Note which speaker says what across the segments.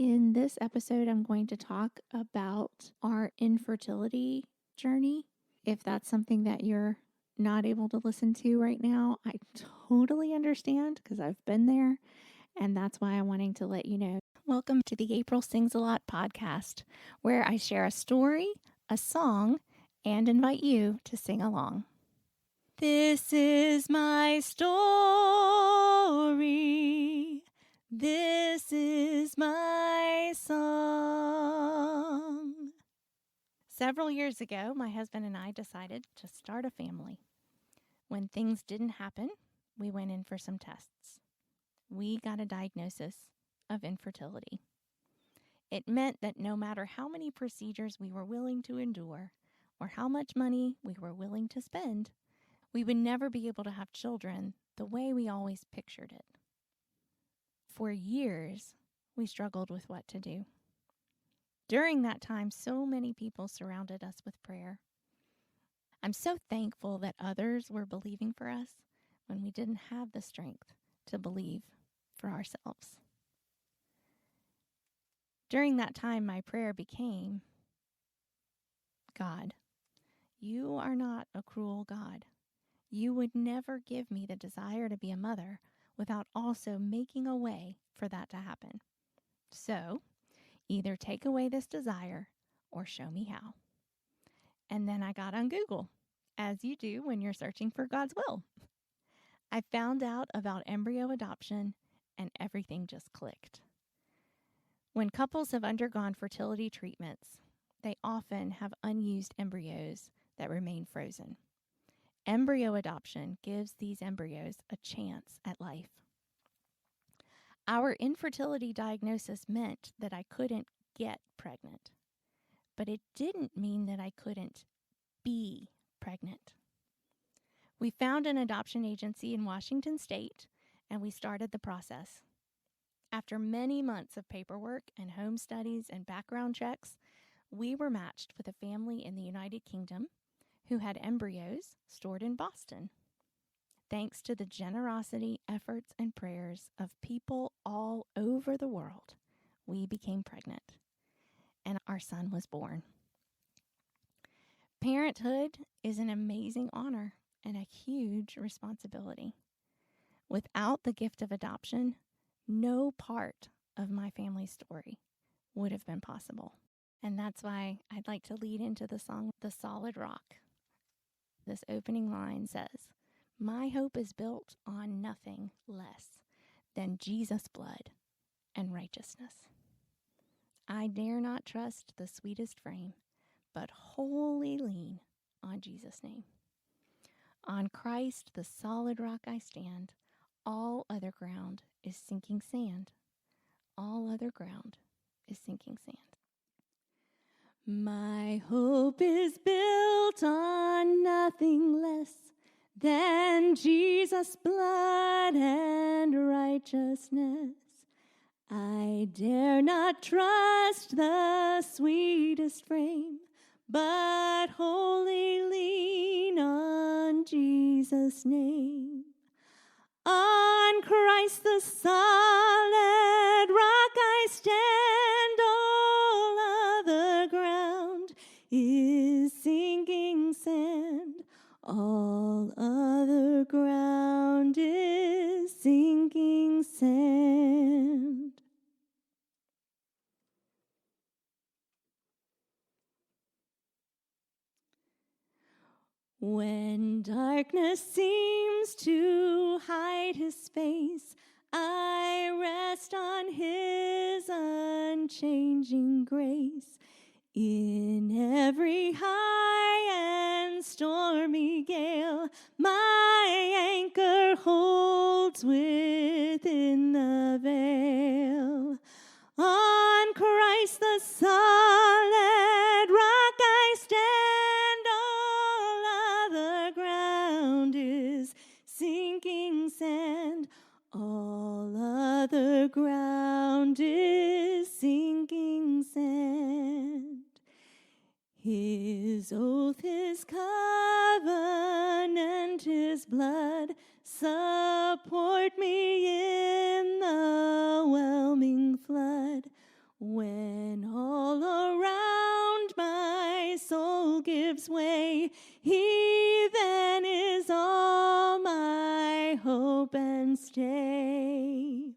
Speaker 1: In this episode, I'm going to talk about our infertility journey. If that's something that you're not able to listen to right now, I totally understand because I've been there, and that's why I'm wanting to let you know. Welcome to the April Sings a Lot podcast, where I share a story, a song, and invite you to sing along. This is my story. This is my song. Several years ago, my husband and I decided to start a family. When things didn't happen, we went in for some tests. We got a diagnosis of infertility. It meant that no matter how many procedures we were willing to endure or how much money we were willing to spend, we would never be able to have children the way we always pictured it. For years, we struggled with what to do. During that time, so many people surrounded us with prayer. I'm so thankful that others were believing for us when we didn't have the strength to believe for ourselves. During that time, my prayer became, God, you are not a cruel God. You would never give me the desire to be a mother without also making a way for that to happen. So, either take away this desire or show me how. And then I got on Google, as you do when you're searching for God's will. I found out about embryo adoption and everything just clicked. When couples have undergone fertility treatments, they often have unused embryos that remain frozen. Embryo adoption gives these embryos a chance at life. Our infertility diagnosis meant that I couldn't get pregnant, but it didn't mean that I couldn't be pregnant. We found an adoption agency in Washington State, and we started the process. After many months of paperwork and home studies and background checks, we were matched with a family in the United Kingdom who had embryos stored in Boston. Thanks to the generosity, efforts, and prayers of people all over the world, we became pregnant, and our son was born. Parenthood is an amazing honor and a huge responsibility. Without the gift of adoption, no part of my family's story would have been possible. And that's why I'd like to lead into the song, The Solid Rock. This opening line says, "My hope is built on nothing less than Jesus' blood and righteousness. I dare not trust the sweetest frame, but wholly lean on Jesus' name. On Christ, the solid rock I stand. All other ground is sinking sand. All other ground is sinking sand. My hope is built on nothing less than Jesus' blood and righteousness. I dare not trust the sweetest frame, but wholly lean on Jesus' name. On Christ the solid rock I stand, all other ground is sinking sand. All other ground is sinking sand." When darkness seems to hide his face, I rest on his unchanging grace. In every high and stormy gale, my anchor holds within the veil. On Christ the solid rock I stand, all other ground is sinking sand. All other ground is sinking sand. His oath, his covenant, his blood support me in the whelming flood. When all around my soul gives way, he then is all my hope and stay.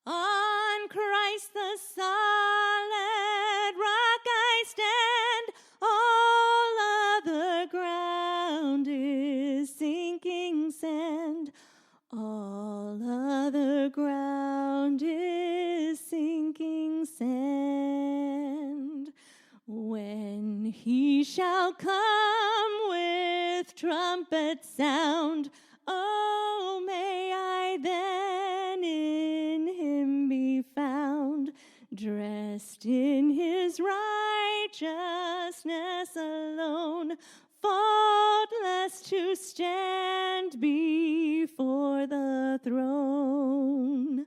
Speaker 1: On Christ the solid rock I stand, all other ground is sinking sand. All other ground is sinking sand. When he shall come with trumpet sound, oh, may I then in him be found, dressed in his righteousness alone, faultless to stand before the throne.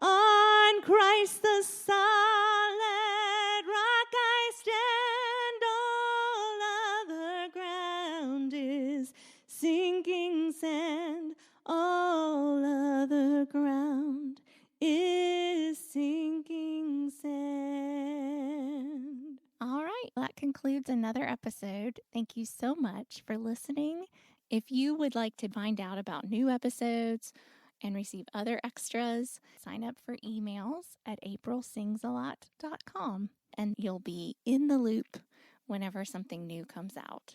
Speaker 1: On Christ the solid rock I stand, all other ground is sinking sand, all other ground is sinking sand. All right, that concludes another episode. Thank you so much for listening. If you would like to find out about new episodes and receive other extras, sign up for emails at aprilsingsalot.com, and you'll be in the loop whenever something new comes out.